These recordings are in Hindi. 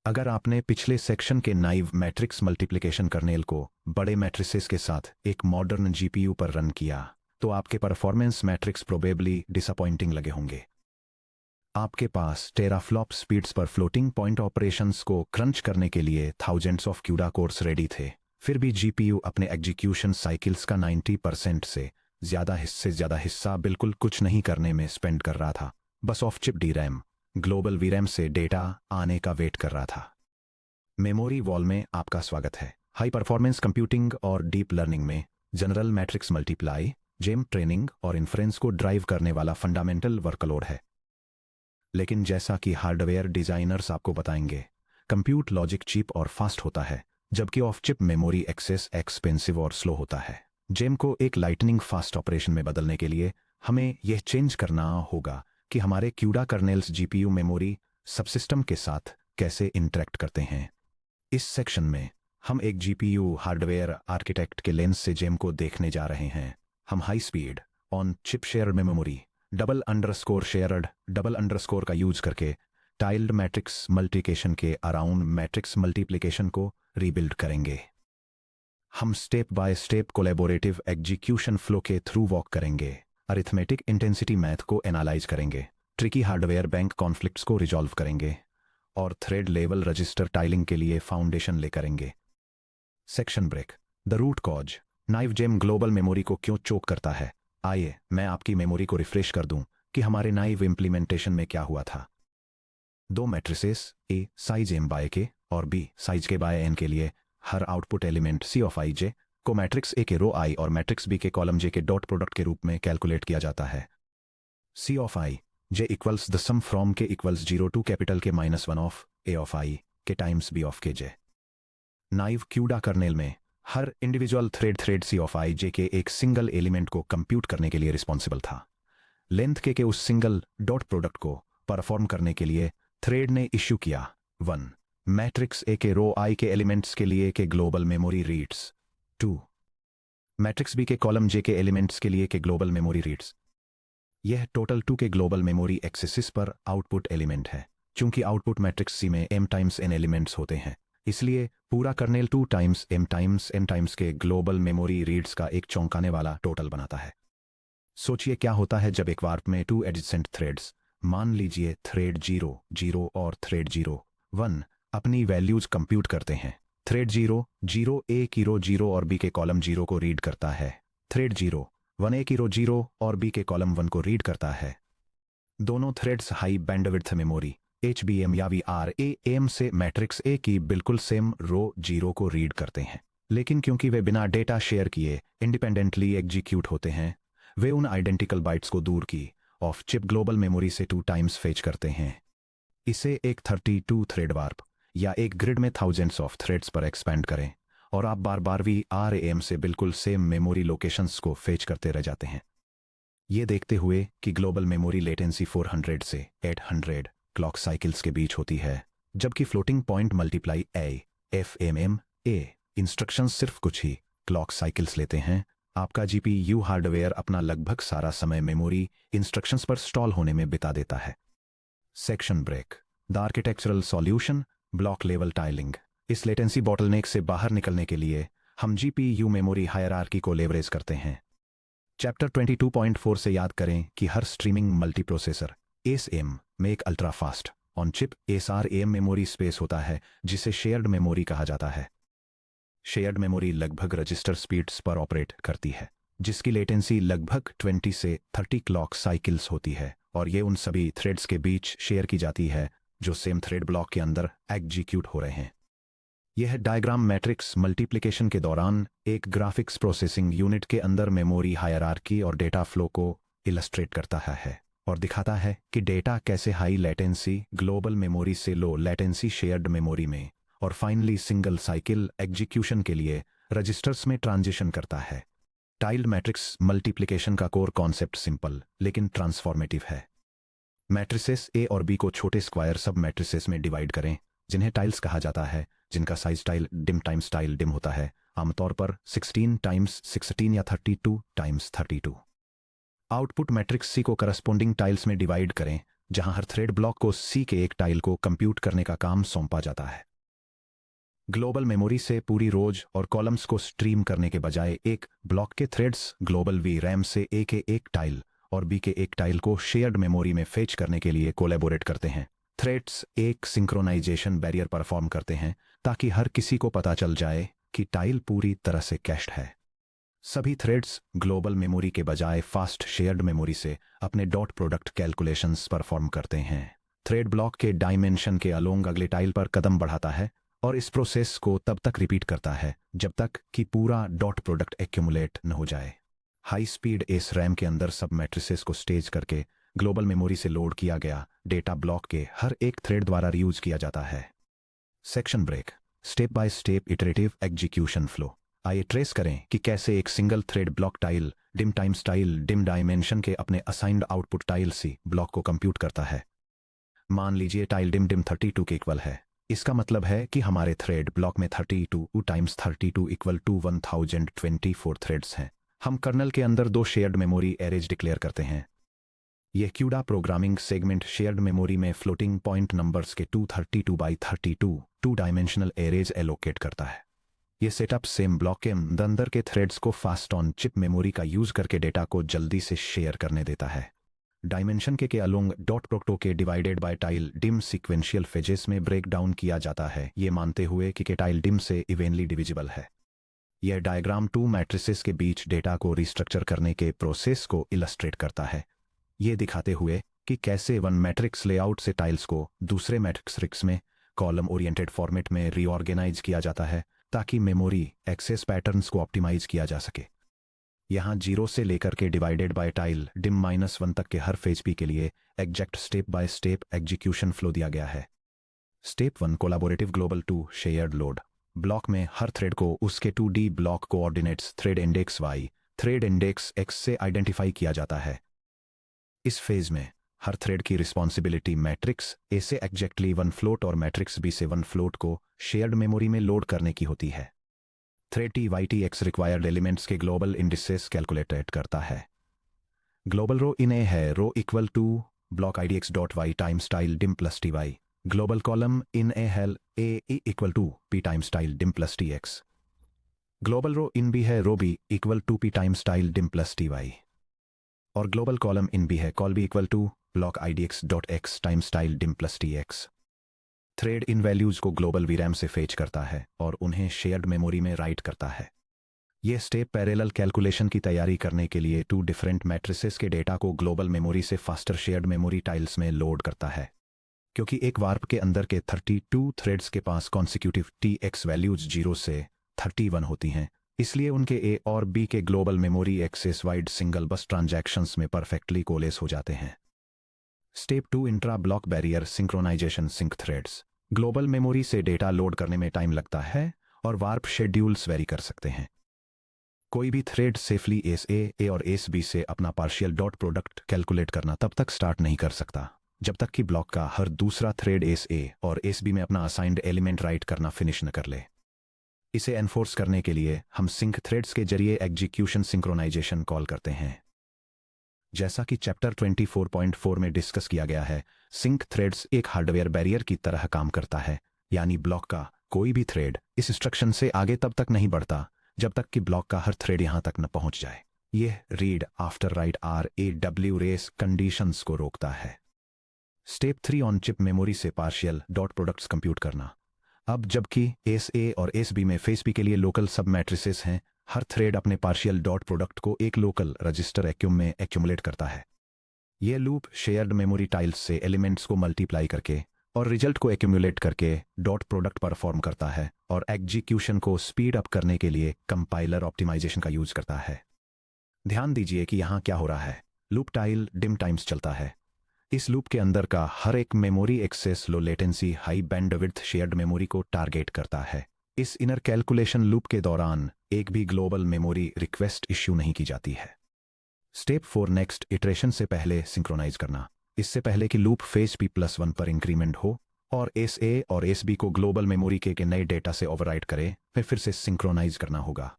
अगर आपने पिछले सेक्शन के नाइव मैट्रिक्स मल्टीप्लिकेशन कर्नेल को बड़े मैट्रिसेस के साथ एक मॉडर्न जीपीयू पर रन किया तो आपके परफॉर्मेंस मैट्रिक्स प्रोबेबली डिसअपॉइंटिंग लगे होंगे। आपके पास टेराफ्लॉप स्पीड्स पर फ्लोटिंग पॉइंट ऑपरेशंस को क्रंच करने के लिए thousands of CUDA course ready थे, फिर भी जीपीयू अपने एग्जीक्यूशन साइकिल्स का 90% से ज़्यादा हिस्सा बिल्कुल कुछ नहीं करने में स्पेंड कर रहा था, बस ऑफ चिप डीरैम ग्लोबल वीरैम से डेटा आने का वेट कर रहा था। मेमोरी वॉल में आपका स्वागत है। हाई परफॉर्मेंस कंप्यूटिंग और डीप लर्निंग में general matrix multiply, GEMM training और इन्फ्रेंस को ड्राइव करने वाला फंडामेंटल वर्कलोड है। लेकिन जैसा कि हार्डवेयर डिजाइनर्स आपको बताएंगे, कंप्यूट लॉजिक चीप और फास्ट होता है, जबकि off chip memory access expensive और स्लो होता है। जेम को एक लाइटनिंग फास्ट ऑपरेशन में बदलने के लिए हमें यह चेंज करना होगा कि हमारे CUDA kernels GPU memory subsystem के साथ कैसे इंटरेक्ट करते हैं। इस सेक्शन में हम एक जीपीयू हार्डवेयर आर्किटेक्ट के लेंस से जेम को देखने जा रहे हैं। हम high speed on chip shared memory double underscore का यूज करके टाइल्ड मैट्रिक्स मल्टीप्लिकेशन के अराउंड मैट्रिक्स मल्टीप्लिकेशन को रीबिल्ड करेंगे। हम step by step collaborative execution flow के थ्रू वॉक करेंगे, अरिथमेटिक इंटेंसिटी मैथ को एनालाइज करेंगे, ट्रिकी हार्डवेयर बैंक कॉन्फ्लिक्ट्स को रिजॉल्व करेंगे और थ्रेड लेवल रजिस्टर टाइलिंग के लिए फाउंडेशन ले करेंगे। Section break. The root cause. Naive GEMM global memory को क्यों चोक करता है? आइए मैं आपकी मेमोरी को रिफ्रेश कर दूं कि हमारे नाइव इम्प्लीमेंटेशन में क्या हुआ था। दो matrices A size M by K और B size K by N के लिए हर output element C of I J को मैट्रिक्स ए के रो आई और मैट्रिक्स बी के कॉलम जे के डॉट प्रोडक्ट के रूप में कैलकुलेट किया जाता है। C of I J equals the sum from K equals 0 to capital K -1 of A of आई के टाइम्स बी ऑफ के जे। नाइव क्यूडा कर्नेल में हर individual thread C of I जे के एक सिंगल एलिमेंट को कंप्यूट करने के लिए रिस्पॉन्सिबल था। लेंथ के उस सिंगल डॉट प्रोडक्ट को परफॉर्म करने के लिए थ्रेड ने इश्यू किया 1 मैट्रिक्स ए के रो आई के एलिमेंट्स के लिए K global memory reads, 2 matrix B के कॉलम जे के एलिमेंट्स के लिए के ग्लोबल मेमोरी रीड्स। यह total 2 K global memory accesses पर आउटपुट एलिमेंट है। चूंकि आउटपुट मैट्रिक्स सी में m टाइम्स n एलिमेंट्स होते हैं, इसलिए पूरा kernel 2 times m times n times के ग्लोबल मेमोरी रीड्स का एक चौंकाने वाला टोटल बनाता है। सोचिए क्या होता है जब एक वार्प में 2 एडजेसेंट थ्रेड्स, मान लीजिए थ्रेड 0 0 और थ्रेड 0 1 अपनी वैल्यूज कंप्यूट करते हैं। थ्रेड 0 0 ए की रो 0 और बी के कॉलम 0 को रीड करता है। थ्रेड 0 1 ए की रो 0 और बी के कॉलम 1 को रीड करता है। दोनों threads high bandwidth memory HBM या VRAM से मैट्रिक्स ए की बिल्कुल सेम रो 0 को रीड करते हैं, लेकिन क्योंकि वे बिना डेटा शेयर किए इंडिपेंडेंटली एग्जीक्यूट होते हैं, वे उन आइडेंटिकल बाइट्स को दूर की ऑफ चिप ग्लोबल मेमोरी से 2 टाइम्स फेच करते हैं। इसे एक 32 थ्रेड वार्प या एक ग्रिड में थाउजेंड्स ऑफ थ्रेड्स पर एक्सपेंड करें और आप बार बार VRAM से बिल्कुल सेम मेमोरी लोकेशंस को फेच करते रह जाते हैं। ये देखते हुए कि ग्लोबल मेमोरी लेटेंसी 400 से 800 क्लॉक साइकिल्स के बीच होती है, जबकि floating point multiply FMMA instructions सिर्फ कुछ ही क्लॉक साइकिल्स लेते हैं, आपका जीपीयू हार्डवेयर अपना लगभग सारा समय मेमोरी इंस्ट्रक्शंस पर स्टॉल होने में बिता देता है। Section break. The architectural solution, block level tiling. इस लेटेंसी बॉटलनेक से बाहर निकलने के लिए हम जीपीयू मेमोरी हायरार्की को लेवरेज करते हैं। चैप्टर 22.4 से याद करें कि हर स्ट्रीमिंग मल्टीप्रोसेसर ASM में एक ultra fast on chip SRAM memory space होता है, जिसे शेयर्ड मेमोरी कहा जाता है। शेयर्ड मेमोरी लगभग रजिस्टर स्पीड्स पर ऑपरेट करती है, जिसकी लेटेंसी लगभग 20 से 30 क्लॉक साइकिल्स होती है, और ये उन सभी थ्रेड्स के बीच शेयर की जाती है जो सेम थ्रेड ब्लॉक के अंदर एग्जीक्यूट हो रहे हैं। यह डायग्राम मैट्रिक्स मल्टीप्लिकेशन के दौरान एक ग्राफिक्स प्रोसेसिंग यूनिट के अंदर मेमोरी हायरार्की और डेटा फ्लो को इलस्ट्रेट करता है और दिखाता है कि डेटा कैसे हाई लेटेंसी ग्लोबल मेमोरी से लो लेटेंसी शेयर्ड मेमोरी में और फाइनली सिंगल साइकिल एग्जीक्यूशन के लिए रजिस्टर्स में ट्रांजिशन करता है। टाइल्ड मैट्रिक्स मल्टीप्लिकेशन का कोर कॉन्सेप्ट सिंपल लेकिन ट्रांसफॉर्मेटिव है। मैट्रिसेस ए और बी को छोटे स्क्वायर सब मैट्रिसेस में डिवाइड करें, जिन्हें टाइल्स कहा जाता है, जिनका size tile dim times tile dim होता है, आमतौर पर 16 टाइम्स 16 या 32 टाइम्स 32। आउटपुट मैट्रिक्स सी को करस्पोंडिंग टाइल्स में डिवाइड करें, जहां हर थ्रेड ब्लॉक को सी के एक टाइल को कंप्यूट करने का काम सौंपा जाता है। ग्लोबल मेमोरी से पूरी रोज और कॉलम्स को स्ट्रीम करने के बजाय एक ब्लॉक के थ्रेड्स ग्लोबल वी रैम से ए के एक टाइल और बी के एक टाइल को शेयर्ड मेमोरी में फेच करने के लिए कोलैबोरेट करते हैं। थ्रेड्स एक सिंक्रोनाइजेशन बैरियर परफॉर्म करते हैं ताकि हर किसी को पता चल जाए कि टाइल पूरी तरह से कैश्ड है। सभी थ्रेड्स ग्लोबल मेमोरी के बजाय फास्ट शेयर्ड मेमोरी से अपने डॉट प्रोडक्ट कैलकुलेशंस परफॉर्म करते हैं। थ्रेड ब्लॉक के डायमेंशन के अलोंग अगले टाइल पर कदम बढ़ाता है और इस प्रोसेस को तब तक रिपीट करता है जब तक कि पूरा डॉट प्रोडक्ट एक्यूमुलेट न हो जाए। हाई स्पीड एस रैम के अंदर सब मैट्रिसेस को स्टेज करके ग्लोबल मेमोरी से लोड किया गया डेटा ब्लॉक के हर एक थ्रेड द्वारा रीयूज किया जाता है। Section break, step by step iterative execution flow. आइए ट्रेस करें कि कैसे एक single thread block tile dim time style dim dimension के अपने assigned output tile C block को कंप्यूट करता है। मान लीजिए टाइल डिम डिम 32 के इक्वल है। इसका मतलब है कि हमारे थ्रेड ब्लॉक में 32 टाइम्स 32 इक्वल टू 1024 थ्रेड्स हैं। हम कर्नल के अंदर दो शेयर्ड मेमोरी एरेज डिक्लेयर करते हैं। यह CUDA programming segment shared memory में फ्लोटिंग पॉइंट नंबर्स के 232 by 32 two dimensional arrays allocate करता है। यह सेटअप सेम ब्लॉक के अंदर के थ्रेड्स को फास्ट ऑन चिप मेमोरी का यूज करके डेटा को जल्दी से शेयर करने देता है। डायमेंशन के अलोंग डॉट प्रोडक्टों के divided by tile dim sequential phases में ब्रेक डाउन किया जाता है, ये मानते हुए कि टाइल डिम से इवेनली डिविजिबल है। यह डायग्राम टू मैट्रिसेस के बीच डेटा को रिस्ट्रक्चर करने के प्रोसेस को इलस्ट्रेट करता है, ये दिखाते हुए कि कैसे वन मैट्रिक्स लेआउट से टाइल्स को दूसरे मैट्रिक्स में कॉलम ओरिएंटेड फॉर्मेट में रीऑर्गेनाइज किया जाता है ताकि मेमोरी एक्सेस पैटर्न्स को ऑप्टिमाइज किया जा सके। यहाँ 0 से लेकर के डिवाइडेड बाय टाइल डिम -1 तक के हर फेज पी के लिए exact step by step execution flow दिया गया है। Step 1 collaborative global 2 shared load. Block में हर थ्रेड को उसके 2D block coordinates thread index y, thread index x से आइडेंटिफाई किया जाता है। इस फेज में हर थ्रेड की रिस्पॉन्सिबिलिटी मैट्रिक्स ए से एग्जैक्टली 1 फ्लोट और मैट्रिक्स बी से 1 फ्लोट को शेयर्ड मेमोरी में लोड करने की होती है। Thread T Y T X required elements के ग्लोबल इंडिसेस कैलकुलेटेड करता है। ग्लोबल रो इन ए है row equal to block I D X dot Y times tile dim plus T Y. Global column in A है A equal to P times tile dim plus T X. Global row in B है row B equal to P times tile dim plus T Y. और ग्लोबल कॉलम इन बी है col B equal to block I D X dot X times tile dim plus T X. Thread इन वैल्यूज को ग्लोबल वीरैम से फेच करता है और उन्हें शेयर्ड मेमोरी में राइट करता है। यह स्टेप पैरेलल कैलकुलेशन की तैयारी करने के लिए 2 डिफरेंट मैट्रिसेस के डेटा को ग्लोबल मेमोरी से फास्टर शेयर्ड मेमोरी टाइल्स में लोड करता है। क्योंकि एक वार्प के अंदर के 32 थ्रेड्स के पास कॉन्सिक्यूटिव टी एक्स वैल्यूज 0 से 31 होती हैं, इसलिए उनके ए और बी के global memory access wide single bus transactions में परफेक्टली कोलेस हो जाते हैं। Step 2 intra block barrier synchronization sync threads. Global memory से डेटा लोड करने में टाइम लगता है और वार्प शेड्यूल्स वेरी कर सकते हैं। कोई भी थ्रेड सेफली एस ए और एस बी से अपना पार्शियल डॉट प्रोडक्ट कैलकुलेट करना तब तक स्टार्ट नहीं कर सकता जब तक कि ब्लॉक का हर दूसरा थ्रेड एस ए और एस बी में अपना असाइंड एलिमेंट राइट करना फिनिश न कर ले। इसे एनफोर्स करने के लिए हम सिंक थ्रेड्स के जरिए एग्जीक्यूशन सिंक्रोनाइजेशन कॉल करते हैं। जैसा कि चैप्टर 24.4 में डिस्कस किया गया है, सिंक थ्रेड्स एक हार्डवेयर बैरियर की तरह काम करता है, यानी ब्लॉक का कोई भी थ्रेड इस इंस्ट्रक्शन से आगे तब तक नहीं बढ़ता जब तक कि ब्लॉक का हर थ्रेड यहां तक न पहुंच जाए। यह read after write RAW race conditions को रोकता है। स्टेप 3 ऑन चिप मेमोरी से पार्शियल डॉट प्रोडक्ट्स कंप्यूट करना। अब जबकि एस ए और एस बी में फेस पी के लिए लोकल सब मैट्रिसेस हैं, हर थ्रेड अपने पार्शियल डॉट प्रोडक्ट को एक लोकल रजिस्टर एक्यूम में एक्यूमुलेट करता है। यह लूप शेयर्ड मेमोरी टाइल्स से एलिमेंट्स को मल्टीप्लाई करके और रिजल्ट को एक्यूमुलेट करके डॉट प्रोडक्ट परफॉर्म करता है और एग्जीक्यूशन को स्पीड अप करने के लिए कंपाइलर ऑप्टिमाइजेशन का यूज करता है। ध्यान दीजिए कि यहाँ क्या हो रहा है। लूप टाइल डिम टाइम्स चलता है। इस लूप के अंदर का हर एक memory access low latency high bandwidth shared memory को टारगेट करता है। इस इनर कैलकुलेशन लूप के दौरान एक भी ग्लोबल मेमोरी रिक्वेस्ट इश्यू नहीं की जाती है। स्टेप 4 नेक्स्ट इटरेशन से पहले सिंक्रोनाइज करना। इससे पहले कि लूप फेज P+1 पर इंक्रीमेंट हो और एस ए और एस बी को ग्लोबल मेमोरी के नए डेटा से ओवरराइट करे, फिर से सिंक्रोनाइज करना होगा।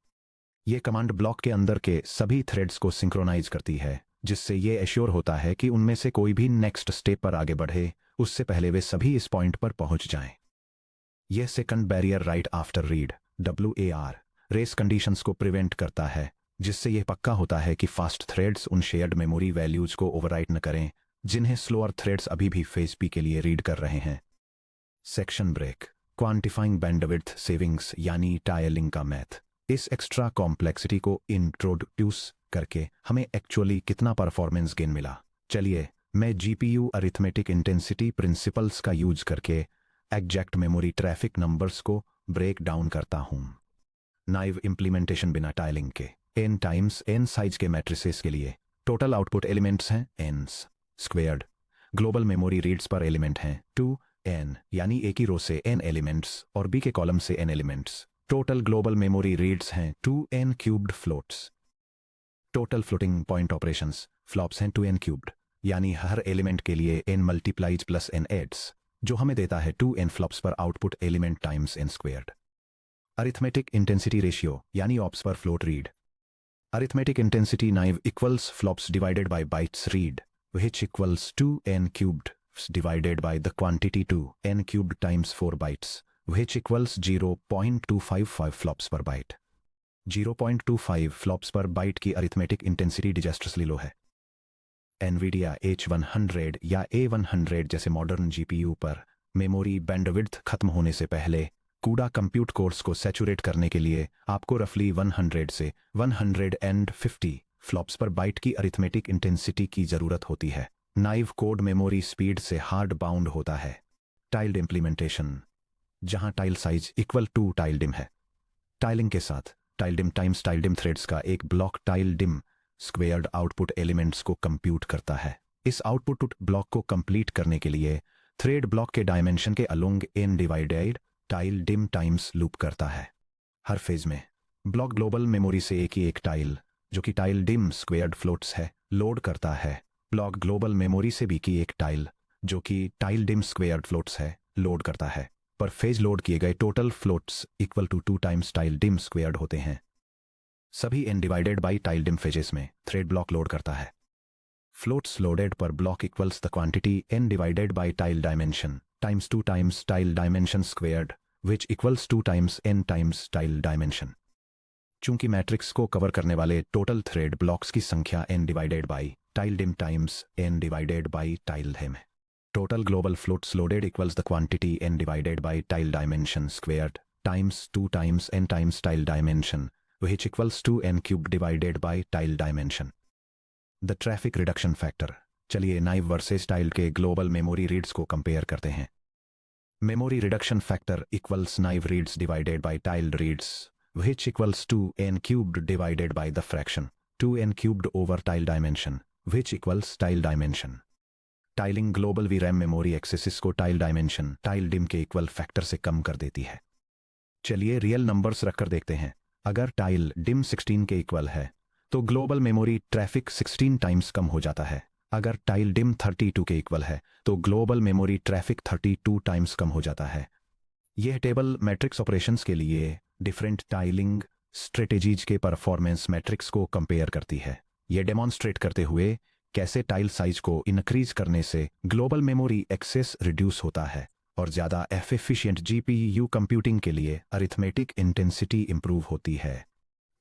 यह कमांड ब्लॉक के अंदर के सभी थ्रेड्स को सिंक्रोनाइज करती है जिससे ये एश्योर होता है कि उनमें से कोई भी नेक्स्ट स्टेप पर आगे बढ़े उससे पहले वे सभी इस पॉइंट पर पहुंच जाएं। यह second barrier write after read WAR race conditions को प्रिवेंट करता है, जिससे यह पक्का होता है कि फास्ट थ्रेड्स उन शेयर्ड मेमोरी वैल्यूज को ओवरराइट न करें जिन्हें स्लोअर थ्रेड्स अभी भी फेज पी के लिए रीड कर रहे हैं। Section break quantifying bandwidth savings यानी टाइलिंग का मैथ। इस एक्स्ट्रा कॉम्प्लेक्सिटी को इंट्रोड्यूस करके हमें एक्चुअली कितना परफॉर्मेंस गेन मिला। चलिए मैं GPU अरिथमेटिक इंटेंसिटी प्रिंसिपल्स का यूज करके एग्जैक्ट मेमोरी ट्रैफिक नंबर्स को ब्रेक डाउन करता हूं। नाइव इम्प्लीमेंटेशन बिना टाइलिंग के n टाइम्स n साइज के मैट्रिसेस के लिए टोटल आउटपुट एलिमेंट्स हैं n's squared. Global memory reads पर एलिमेंट हैं 2n यानी एक ही रो से n एलिमेंट्स और b के कॉलम से n elements. Total global memory reads हैं 2n cubed floats. Total floating point operations flops हैं 2n क्यूब्ड, यानी हर एलिमेंट के लिए n multiplies plus n adds, जो हमें देता है 2n फ्लॉप्स पर output element times n squared. Arithmetic intensity ratio यानी ऑप्स पर float read. Arithmetic intensity naive equals flops divided by bytes read, which equals 2n cubed divided by the quantity 2n cubed times 4 bytes, which equals 0.255 flops per byte. 0.25 flops पर बाइट की अरिथमेटिक इंटेंसिटी डिजास्ट्रसली लो है। एनवीडिया H100 या A100 जैसे मॉडर्न GPU पर मेमोरी बैंडविड्थ खत्म होने से पहले कूड़ा कंप्यूट कोर्स को सैचुरेट करने के लिए आपको रफली 100 से 150 फ्लॉप्स पर बाइट की अरिथमेटिक इंटेंसिटी की जरूरत होती है। नाइव कोड मेमोरी स्पीड से हार्ड बाउंड होता है। टाइल्ड इम्प्लीमेंटेशन जहां टाइल साइज इक्वल टू टाइलडिम है। टाइलिंग के साथ टाइलडिम टाइम्स टाइलडिम थ्रेड्स का एक ब्लॉक टाइलडिम स्क्वेयर्ड आउटपुट एलिमेंट्स को कंप्यूट करता है। इस आउटपुट ब्लॉक को कंप्लीट करने के लिए थ्रेड ब्लॉक के डायमेंशन के along n divided tile dim times loop करता है। हर फेज में ब्लॉक ग्लोबल मेमोरी से एक ही एक टाइल जो कि टाइलडिम स्क्वेयर्ड फ्लोट्स है लोड करता है। ब्लॉक ग्लोबल मेमोरी से भी की एक टाइल जो कि टाइलडिम स्क्वेयर्ड फ्लोट्स है लोड करता है, पर फेज लोड किए गए total floats equal to 2 times tile dim squared होते हैं। सभी n divided by tile dim phases में थ्रेड ब्लॉक लोड करता है। Floats loaded per block equals the quantity n divided by tile dimension times 2 times tile dimension squared which equals 2 times n times tile dimension. चूंकि मैट्रिक्स को कवर करने वाले टोटल थ्रेड ब्लॉक्स की संख्या n divided by tile dim times n divided by tile dim है, total global floats loaded equals the quantity n divided by tile dimension squared times 2 times n times tile dimension which equals 2n cubed divided by tile dimension. The traffic reduction factor. चलिए नाइव वर्सेस टाइल के ग्लोबल मेमोरी रीड्स को कंपेयर करते हैं। Memory reduction factor equals naive reads divided by tile reads which equals 2n cubed divided by the fraction 2n cubed over tile dimension which equals tile dimension. Tiling global VRAM memory axes को टाइल डायमेंशन टाइल डिम के इक्वल फैक्टर से कम कर देती है। चलिए रियल नंबर्स रखकर देखते हैं। अगर टाइल डिम 16 के इक्वल है तो ग्लोबल मेमोरी ट्रैफिक 16 टाइम्स कम हो जाता है। अगर टाइल डिम 32 के इक्वल है तो ग्लोबल मेमोरी ट्रैफिक 32 टाइम्स कम हो जाता है। यह टेबल मैट्रिक्स ऑपरेशंस के लिए डिफरेंट टाइलिंग स्ट्रेटेजीज के परफॉर्मेंस मैट्रिक्स को कंपेयर करती है। यह डेमॉन्स्ट्रेट करते हुए कैसे टाइल साइज को इंक्रीज करने से ग्लोबल मेमोरी एक्सेस रिड्यूस होता है और ज़्यादा एफिशिएंट GPU कंप्यूटिंग के लिए अरिथमेटिक इंटेंसिटी इंप्रूव होती है।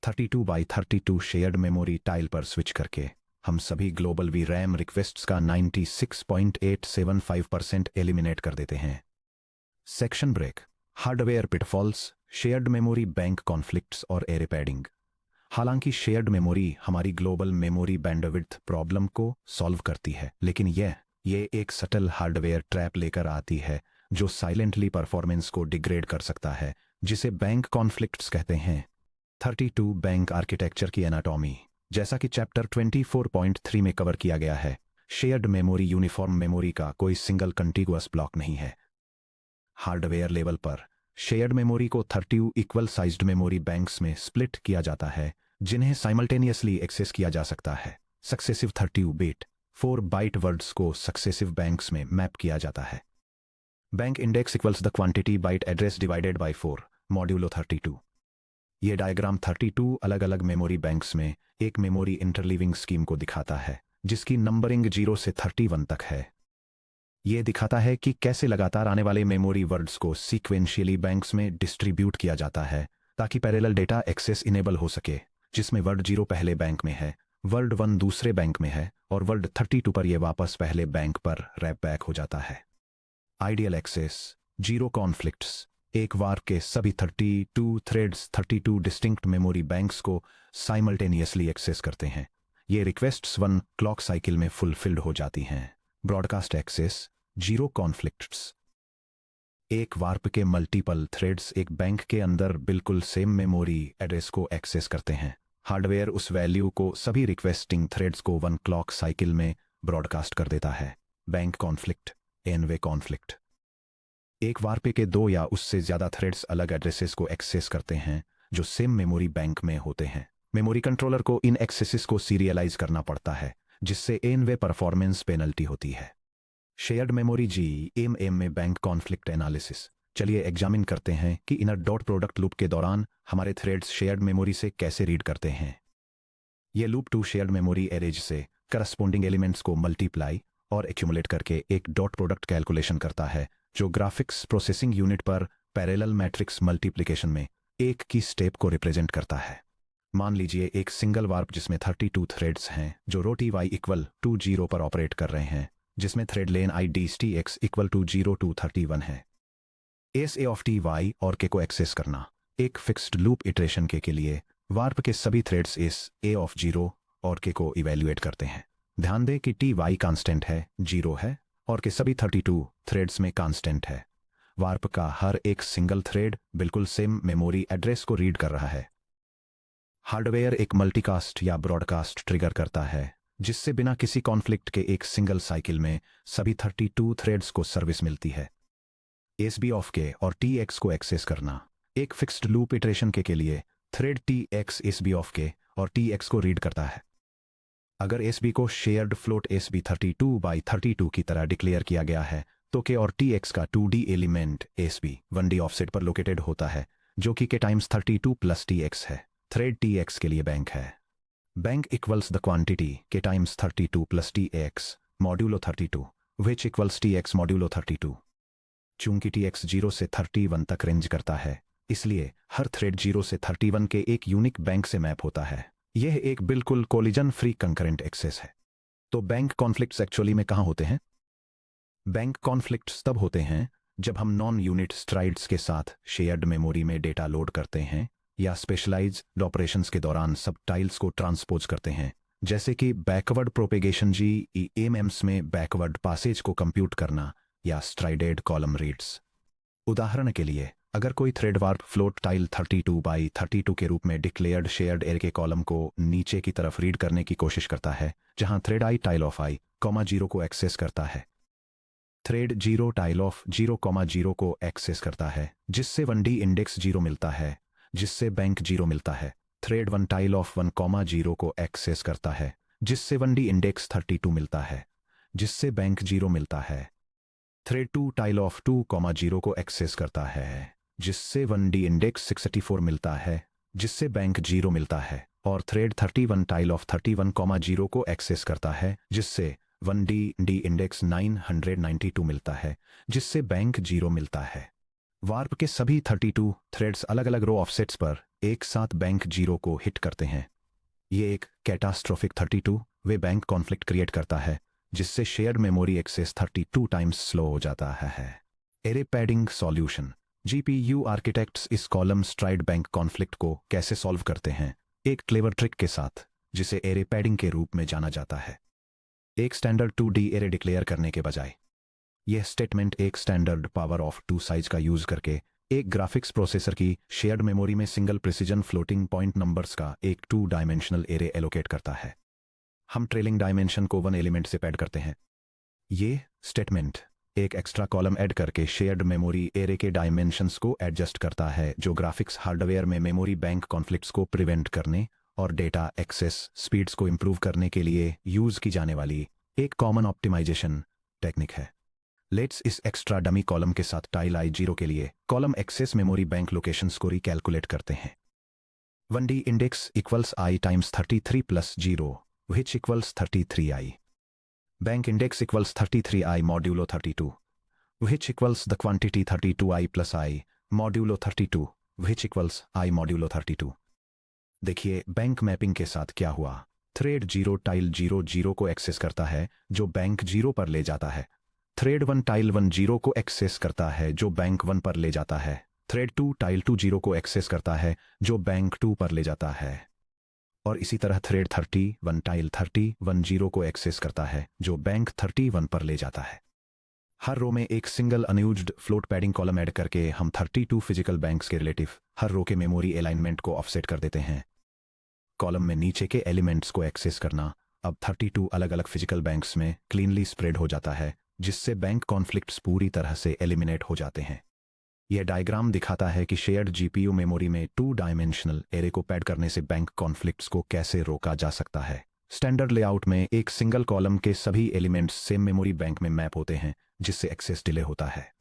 32x32 शेयर्ड मेमोरी टाइल पर स्विच करके हम सभी ग्लोबल VRAM रिक्वेस्ट्स का 96.875% एलिमिनेट कर देते हैं। Section break hardware pitfalls shared memory bank conflicts और एरे पैडिंग। हालांकि शेयर्ड मेमोरी हमारी ग्लोबल मेमोरी बैंडविड्थ प्रॉब्लम को सॉल्व करती है, लेकिन यह एक सटल हार्डवेयर ट्रैप लेकर आती है जो साइलेंटली परफॉर्मेंस को डिग्रेड कर सकता है, जिसे बैंक कॉन्फ्लिक्ट्स कहते हैं। 32 बैंक आर्किटेक्चर की एनाटॉमी जैसा कि चैप्टर 24.3 में कवर किया गया है, शेयर्ड मेमोरी यूनिफॉर्म मेमोरी का कोई सिंगल कंटिगुअस ब्लॉक नहीं है। हार्डवेयर लेवल पर शेयर्ड मेमोरी को 32 इक्वल साइज्ड मेमोरी बैंक्स में स्प्लिट किया जाता है जिन्हें साइमल्टेनियसली एक्सेस किया जा सकता है। सक्सेसिव 32 बिट 4 बाइट वर्ड्स को सक्सेसिव बैंक्स में मैप किया जाता है। Bank index equals the quantity byte address divided by 4 modulo 32। ये डायग्राम 32 अलग अलग मेमोरी बैंक्स में एक मेमोरी इंटरलीविंग स्कीम को दिखाता है जिसकी नंबरिंग 0 से 31 तक है। ये दिखाता है कि कैसे लगातार आने वाले मेमोरी वर्ड्स को सीक्वेंशियली बैंक्स में डिस्ट्रीब्यूट किया जाता है ताकि पैरेलल डेटा एक्सेस इनेबल हो सके, जिसमें वर्ड 0 पहले बैंक में है, वर्ड 1 दूसरे बैंक में है और वर्ड 32 पर यह वापस पहले बैंक पर रैप बैक हो जाता है। Ideal access, zero conflicts. एक वार के सभी 32 थ्रेड्स 32 डिस्टिंक्ट मेमोरी बैंक्स को साइमल्टेनियसली एक्सेस करते हैं। ये रिक्वेस्ट्स 1 क्लॉक साइकिल में फुलफिल्ड हो जाती हैं। Broadcast access, zero conflicts. एक वार्प के मल्टीपल थ्रेड्स एक बैंक के अंदर बिल्कुल सेम मेमोरी एड्रेस को एक्सेस करते हैं। हार्डवेयर उस वैल्यू को सभी रिक्वेस्टिंग थ्रेड्स को 1 क्लॉक साइकिल में ब्रॉडकास्ट कर देता है। Bank conflict, n-way conflict. एक वार्प के 2 या उससे ज्यादा थ्रेड्स अलग एड्रेसेस को एक्सेस करते हैं जो सेम मेमोरी बैंक में होते हैं। मेमोरी कंट्रोलर को इन एक्सेसेस को सीरियलाइज करना पड़ता है, जिससे एन-वे परफॉर्मेंस पेनल्टी होती है। शेयर्ड मेमोरी जीएमएम में बैंक कॉन्फ्लिक्ट एनालिसिस। चलिए एग्जामिन करते हैं कि इनर डॉट प्रोडक्ट लूप के दौरान हमारे थ्रेड्स शेयर्ड मेमोरी से कैसे रीड करते हैं। यह लूप 2 शेयर्ड मेमोरी एरेज से करस्पॉन्डिंग एलिमेंट्स को मल्टीप्लाई और एक्यूमुलेट करके एक डॉट प्रोडक्ट कैलकुलेशन करता है, जो ग्राफिक्स प्रोसेसिंग यूनिट पर पैरेलल मैट्रिक्स मल्टीप्लिकेशन में एक की स्टेप को रिप्रेजेंट करता है। मान लीजिए एक सिंगल वार्प जिसमें 32 थ्रेड्स हैं जो row T Y equal to 0 पर ऑपरेट कर रहे हैं, जिसमें thread lane I D T X equal to 0 to 31 है। S A of T Y और के को एक्सेस करना। एक फिक्स्ड लूप इटरेशन के लिए वार्प के सभी थ्रेड्स एस ए ऑफ 0 और के को इवेल्युएट करते हैं। ध्यान दें कि टी वाई कांस्टेंट है, 0 है और के सभी 32 थ्रेड्स में कांस्टेंट है। वार्प का हर एक सिंगल थ्रेड बिल्कुल सेम मेमोरी एड्रेस को रीड कर रहा है। हार्डवेयर एक मल्टीकास्ट या ब्रॉडकास्ट ट्रिगर करता है, जिससे बिना किसी कॉन्फ्लिक्ट के एक सिंगल साइकिल में सभी 32 थ्रेड्स को सर्विस मिलती है। एस बी ऑफ के और टी एक्स को एक्सेस करना। एक फिक्स्ड लूप इटरेशन के लिए thread T X S B of K और टी एक्स को रीड करता है। अगर एस बी को शेयर्ड फ्लोट एस बी 32/32 की तरह डिक्लेयर किया गया है तो के और टी एक्स का 2D element S B 1D offset पर लोकेटेड होता है, जो कि K times 32 plus T X है। थ्रेड टी एक्स के लिए बैंक है। Bank equals the quantity K times 32 plus T X modulo 32 which equals T X modulo 32। चूंकि टी एक्स 0 से 31 तक रेंज करता है, इसलिए हर थ्रेड 0 से 31 के एक यूनिक बैंक से मैप होता है। यह एक बिल्कुल कोलिजन फ्री कंकरेंट एक्सेस है। तो बैंक कॉन्फ्लिक्ट्स एक्चुअली में कहां होते हैं? बैंक कॉन्फ्लिक्ट्स तब होते हैं जब हम नॉन यूनिट स्ट्राइड्स के साथ शेयर्ड मेमोरी में डेटा लोड करते हैं या स्पेशलाइज्ड ऑपरेशंस के दौरान सब टाइल्स को ट्रांसपोज करते हैं, जैसे कि बैकवर्ड प्रोपेगेशन जीएमएम्स में बैकवर्ड पासेज को कंप्यूट करना या स्ट्राइडेड कॉलम रीड्स। उदाहरण के लिए, अगर कोई थ्रेड वार्प फ्लोट टाइल 32/32 के रूप में डिक्लेयर्ड शेयर्ड एरे के कॉलम को नीचे की तरफ रीड करने की कोशिश करता है, जहां थ्रेड आई टाइल ऑफ आई, 0 को एक्सेस करता है। थ्रेड 0 टाइल ऑफ 0, 0 को एक्सेस करता है, जिससे 1D इंडेक्स 0 मिलता है, जिससे बैंक 0 मिलता है। थ्रेड 1 टाइल ऑफ 1, 0 को एक्सेस करता है, जिससे 1D इंडेक्स 32 मिलता है, जिससे बैंक 0 मिलता है। थ्रेड 2 टाइल ऑफ 2, 0 को एक्सेस करता है, जिससे 1D इंडेक्स 64 मिलता है, जिससे बैंक 0 मिलता है। और थ्रेड 31 टाइल ऑफ 31, 0 को एक्सेस करता है, जिससे 1D इंडेक्स 992 मिलता है, जिससे बैंक 0 मिलता है। वार्प के सभी 32 थ्रेड्स अलग अलग रो ऑफसेट्स पर एक साथ बैंक 0 को हिट करते हैं। ये एक catastrophic 32 way bank conflict create करता है, जिससे shared memory access 32 times slow हो जाता है। Array padding solution. GPU architects इस कॉलम स्ट्राइड बैंक कॉन्फ्लिक्ट को कैसे सॉल्व करते हैं, एक क्लेवर ट्रिक के साथ, जिसे एरे पैडिंग के रूप में जाना जाता है। एक स्टैंडर्ड 2D एरे डिक्लेयर करने के बजाय यह स्टेटमेंट एक स्टैंडर्ड पावर ऑफ 2 साइज का यूज करके एक ग्राफिक्स प्रोसेसर की शेयर्ड मेमोरी में single precision floating point numbers का एक 2 डायमेंशनल एरे एलोकेट करता है। हम ट्रेलिंग डायमेंशन को 1 एलिमेंट से पैड करते हैं। ये स्टेटमेंट एक एक्स्ट्रा कॉलम ऐड करके शेयर्ड मेमोरी एरे के डायमेंशंस को एडजस्ट करता है, जो ग्राफिक्स हार्डवेयर में मेमोरी बैंक कॉन्फ्लिक्ट्स को प्रिवेंट करने और डेटा एक्सेस स्पीड्स को इंप्रूव करने के लिए यूज की जाने वाली एक कॉमन ऑप्टिमाइजेशन टेक्निक है। लेट्स इस एक्स्ट्रा डमी कॉलम के साथ टाइल आई 0 के लिए column access memory bank locations को रिकैलकुलेट करते हैं। 1D index equals I times 33 plus 0 which equals 33i। bank index equals 33i modulo 32, which equals the quantity 32i plus i modulo 32, which equals i modulo 32. देखिए बैंक मैपिंग के साथ क्या हुआ। थ्रेड 0 टाइल 0 0 को एक्सेस करता है जो बैंक 0 पर ले जाता है। थ्रेड 1 टाइल 1 0 को एक्सेस करता है जो बैंक 1 पर ले जाता है। थ्रेड 2 टाइल 2 0 को एक्सेस करता है जो बैंक 2 पर ले जाता है। और इसी तरह थ्रेड 31 टाइल 31 0 को एक्सेस करता है जो बैंक 31 पर ले जाता है। हर रो में एक single unused float padding column add करके हम 32 फिजिकल बैंक्स के रिलेटिव हर रो के मेमोरी अलाइनमेंट को ऑफसेट कर देते हैं। कॉलम में नीचे के एलिमेंट्स को एक्सेस करना अब 32 अलग अलग फिजिकल बैंक्स में क्लीनली स्प्रेड हो जाता है, जिससे बैंक कॉन्फ्लिक्ट्स पूरी तरह से एलिमिनेट हो जाते हैं। यह डायग्राम दिखाता है कि शेयर्ड जीपीयू मेमोरी में 2 डायमेंशनल एरे को पैड करने से बैंक कॉन्फ्लिक्ट्स को कैसे रोका जा सकता है। स्टैंडर्ड लेआउट में एक सिंगल कॉलम के सभी एलिमेंट्स सेम मेमोरी बैंक में मैप होते हैं, जिससे एक्सेस डिले होता है।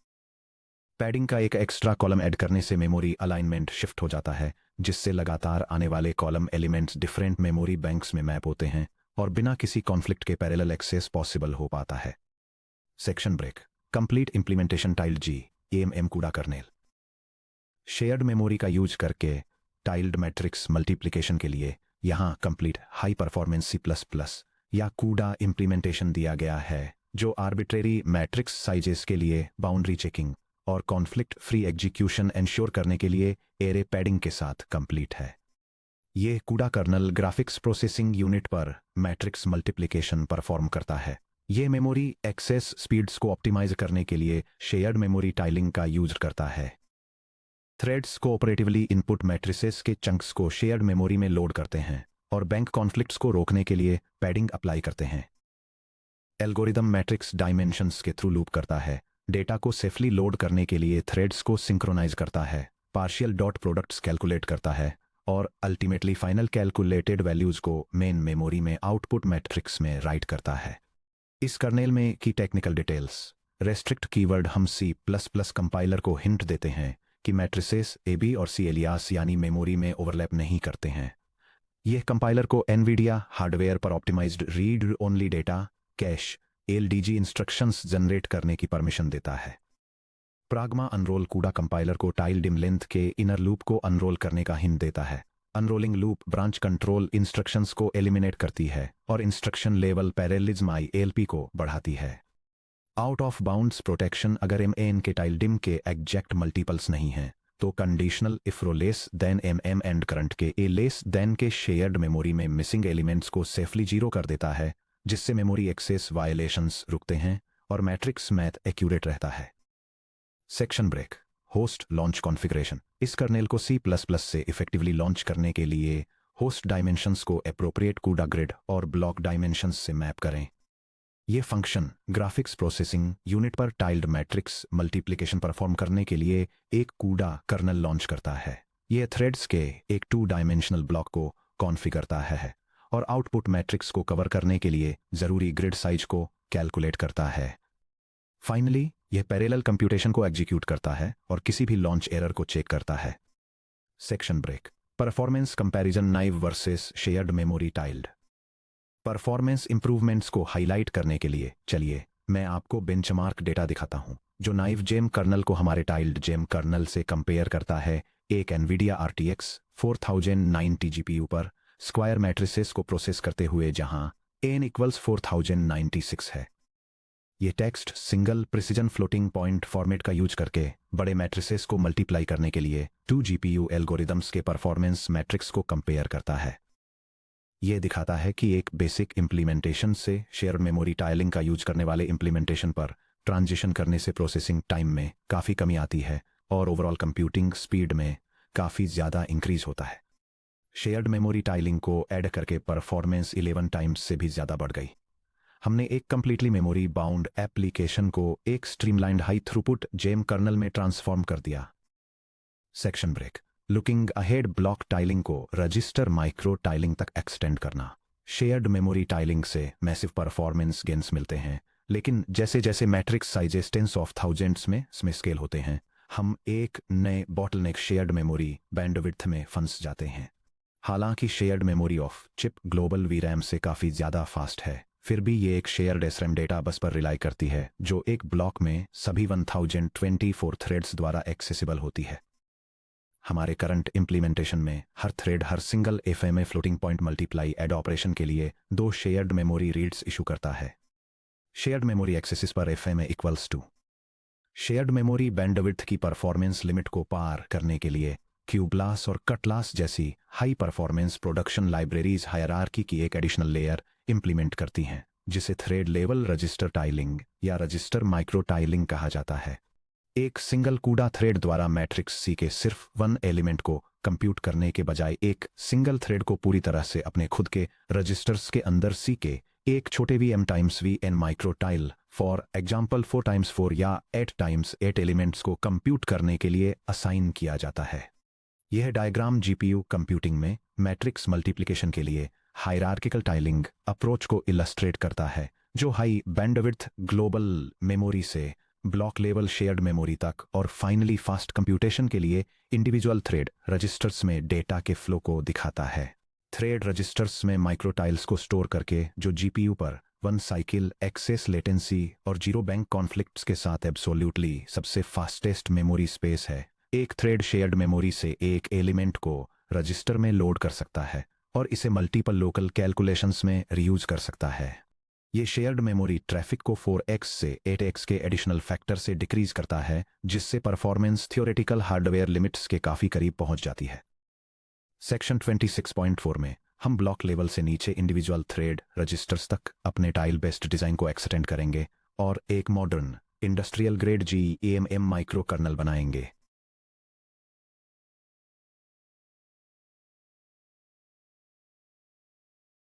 पैडिंग का एक एक्स्ट्रा कॉलम ऐड करने से मेमोरी अलाइनमेंट शिफ्ट हो जाता है, जिससे लगातार आने वाले column elements different memory banks में मैप होते हैं और बिना किसी कॉन्फ्लिक्ट के पैरेलल एक्सेस पॉसिबल हो पाता है। Section break. Complete implementation tiled GEMM CUDA kernel. Shared memory का यूज करके टाइल्ड मैट्रिक्स मल्टीप्लिकेशन के लिए यहां कंप्लीट हाई परफॉर्मेंस C++ या कूडा इंप्लीमेंटेशन दिया गया है, जो आर्बिट्रेरी मैट्रिक्स साइजेस के लिए बाउंड्री चेकिंग और कॉन्फ्लिक्ट फ्री एग्जीक्यूशन एंश्योर करने के लिए एरे पैडिंग के साथ कंप्लीट है। ये कूडा कर्नल ग्राफिक्स प्रोसेसिंग यूनिट पर मैट्रिक्स मल्टीप्लिकेशन परफॉर्म करता है। ये मेमोरी एक्सेस स्पीड्स को ऑप्टिमाइज करने के लिए शेयर्ड मेमोरी टाइलिंग का यूज करता है। थ्रेड्स कोऑपरेटिवली इनपुट मैट्रिसेस के चंक्स को शेयर्ड मेमोरी में लोड करते हैं और बैंक कॉन्फ्लिक्ट्स को रोकने के लिए पैडिंग अप्लाई करते हैं। एल्गोरिदम मैट्रिक्स डायमेंशंस के थ्रू लूप करता है, डेटा को सेफली लोड करने के लिए थ्रेड्स को सिंक्रोनाइज करता है, पार्शियल डॉट प्रोडक्ट्स कैलकुलेट करता है और अल्टीमेटली फाइनल कैलकुलेटेड वैल्यूज को मेन मेमोरी में आउटपुट मैट्रिक्स में राइट करता है। इस कर्नेल में की टेक्निकल डिटेल्स। रेस्ट्रिक्ट कीवर्ड हम C++ कंपाइलर को हिंट देते हैं कि मैट्रिसेस AB और C एलियास यानी मेमोरी में ओवरलैप नहीं करते हैं। यह कंपाइलर को एनवीडिया हार्डवेयर पर optimized read only data cache LDG instructions generate करने की परमिशन देता है। प्राग्मा अनरोल कूडा कंपाइलर को टाइल डिम लेंथ के इनर लूप को अनरोल करने का हिंट देता है। अनरोलिंग लूप ब्रांच कंट्रोल इंस्ट्रक्शंस को एलिमिनेट करती है और इंस्ट्रक्शन लेवल पैरेललिज्म ILP को बढ़ाती है। Out of bounds protection. अगर MAN के टाइल डिम के एग्जैक्ट मल्टीपल्स नहीं हैं तो conditional if row less than MM and current K A less than K shared memory में मिसिंग एलिमेंट्स को सेफली 0 कर देता है, जिससे मेमोरी एक्सेस वायलेशंस रुकते हैं और मैट्रिक्स मैथ एक्यूरेट रहता है। Section break. Host launch configuration. इस कर्नेल को C++ से इफेक्टिवली लॉन्च करने के लिए होस्ट डायमेंशंस को एप्रोप्रिएट कूडा ग्रिड और ब्लॉक डायमेंशंस से मैप करें। यह फंक्शन ग्राफिक्स प्रोसेसिंग यूनिट पर टाइल्ड मैट्रिक्स मल्टीप्लिकेशन परफॉर्म करने के लिए एक कूडा कर्नल लॉन्च करता है। यह थ्रेड्स के एक 2 डायमेंशनल ब्लॉक को कॉन्फ़िगर करता है और आउटपुट मैट्रिक्स को कवर करने के लिए जरूरी ग्रिड साइज को कैलकुलेट करता है। फाइनली यह पैरेलल कंप्यूटेशन को एग्जीक्यूट करता है और किसी भी लॉन्च एरर को चेक करता है। Section break. Performance comparison naive versus shared memory tiled. Performance improvements को हाईलाइट करने के लिए चलिए मैं आपको बेंचमार्क डेटा दिखाता हूं, जो नाइव जेम कर्नल को हमारे टाइल्ड जेम कर्नल से कंपेयर करता है। एक एनवीडिया RTX 4090 GPU पर स्क्वायर मैट्रिसेस को प्रोसेस करते हुए, जहां n इक्वल्स 4096 है। ये text single precision floating point format का यूज करके बड़े मैट्रिसेस को मल्टीप्लाई करने के लिए 2 GPU एल्गोरिदम्स के परफॉर्मेंस मैट्रिक्स को कंपेयर करता है। यह दिखाता है कि एक बेसिक इंप्लीमेंटेशन से शेयर मेमोरी टाइलिंग का यूज करने वाले इंप्लीमेंटेशन पर ट्रांजिशन करने से प्रोसेसिंग टाइम में काफ़ी कमी आती है और ओवरऑल कंप्यूटिंग स्पीड में काफ़ी ज़्यादा इंक्रीज होता है। शेयर्ड मेमोरी टाइलिंग को ऐड करके परफॉर्मेंस 11 टाइम्स से भी ज़्यादा बढ़ गई। हमने एक कंप्लीटली मेमोरी बाउंड एप्लीकेशन को एक streamlined high throughput GEMM kernel में ट्रांसफॉर्म कर दिया। Section break. Looking ahead block tiling को रजिस्टर माइक्रो टाइलिंग तक एक्सटेंड करना। शेयर्ड मेमोरी टाइलिंग से मैसिव परफॉर्मेंस गेन्स मिलते हैं, लेकिन जैसे जैसे matrix sizes tens of thousands में स्केल होते हैं, हम एक नए बॉटलनेक शेयर्ड मेमोरी बैंडविड्थ में फंस जाते हैं। हालांकि shared memory of chip global VRAM से काफ़ी ज़्यादा फास्ट है, फिर भी ये एक शेयर्ड SRAM डेटा बस पर रिलाई करती है जो एक ब्लॉक में सभी 1024 थ्रेड्स द्वारा एक्सेसिबल होती है। हमारे करंट इम्प्लीमेंटेशन में हर थ्रेड हर single FMA floating point multiply add operation के लिए 2 शेयर्ड मेमोरी रीड्स इशू करता है। Shared memory accesses per FMA equals two shared memory bandwidth की परफॉर्मेंस लिमिट को पार करने के लिए क्यूबलास और कटलास जैसी high performance production libraries hierarchy की एक एडिशनल लेयर इंप्लीमेंट करती हैं, जिसे थ्रेड लेवल रजिस्टर टाइलिंग या रजिस्टर माइक्रो टाइलिंग कहा जाता है। एक सिंगल कूडा थ्रेड द्वारा मैट्रिक्स सी के सिर्फ 1 एलिमेंट को कंप्यूट करने के बजाय एक सिंगल थ्रेड को पूरी तरह से अपने खुद के रजिस्टर्स के अंदर सी के एक छोटे VM times VN micro tile for example 4x4 या 8x8 एलिमेंट्स को कंप्यूट करने के लिए असाइन किया जाता है। यह डायग्राम GPU कंप्यूटिंग में मैट्रिक्स मल्टीप्लिकेशन के लिए हायरार्किकल टाइलिंग अप्रोच को इलस्ट्रेट करता है, जो हाई बैंडविड्थ ग्लोबल मेमोरी से ब्लॉक लेवल शेयर्ड मेमोरी तक और फाइनली फास्ट कंप्यूटेशन के लिए इंडिविजुअल थ्रेड रजिस्टर्स में डेटा के फ्लो को दिखाता है। थ्रेड रजिस्टर्स में माइक्रोटाइल्स को स्टोर करके जो GPU पर 1 साइकिल एक्सेस लेटेंसी और 0 बैंक कॉन्फ्लिक्ट्स के साथ एब्सोल्यूटली सबसे फास्टेस्ट मेमोरी स्पेस है, एक थ्रेड शेयर्ड मेमोरी से एक एलिमेंट को रजिस्टर में लोड कर सकता है और इसे मल्टीपल लोकल कैलकुलेशंस में रीयूज कर सकता है। ये शेयर्ड मेमोरी ट्रैफिक को 4x से 8x के एडिशनल फैक्टर से डिक्रीज करता है, जिससे परफॉर्मेंस थियोरेटिकल हार्डवेयर लिमिट्स के काफ़ी करीब पहुंच जाती है। सेक्शन 26.4 में हम ब्लॉक लेवल से नीचे इंडिविजुअल थ्रेड रजिस्टर्स तक अपने टाइल बेस्ड डिज़ाइन को एक्सटेंड करेंगे और एक modern industrial grade GEMM micro kernel बनाएंगे।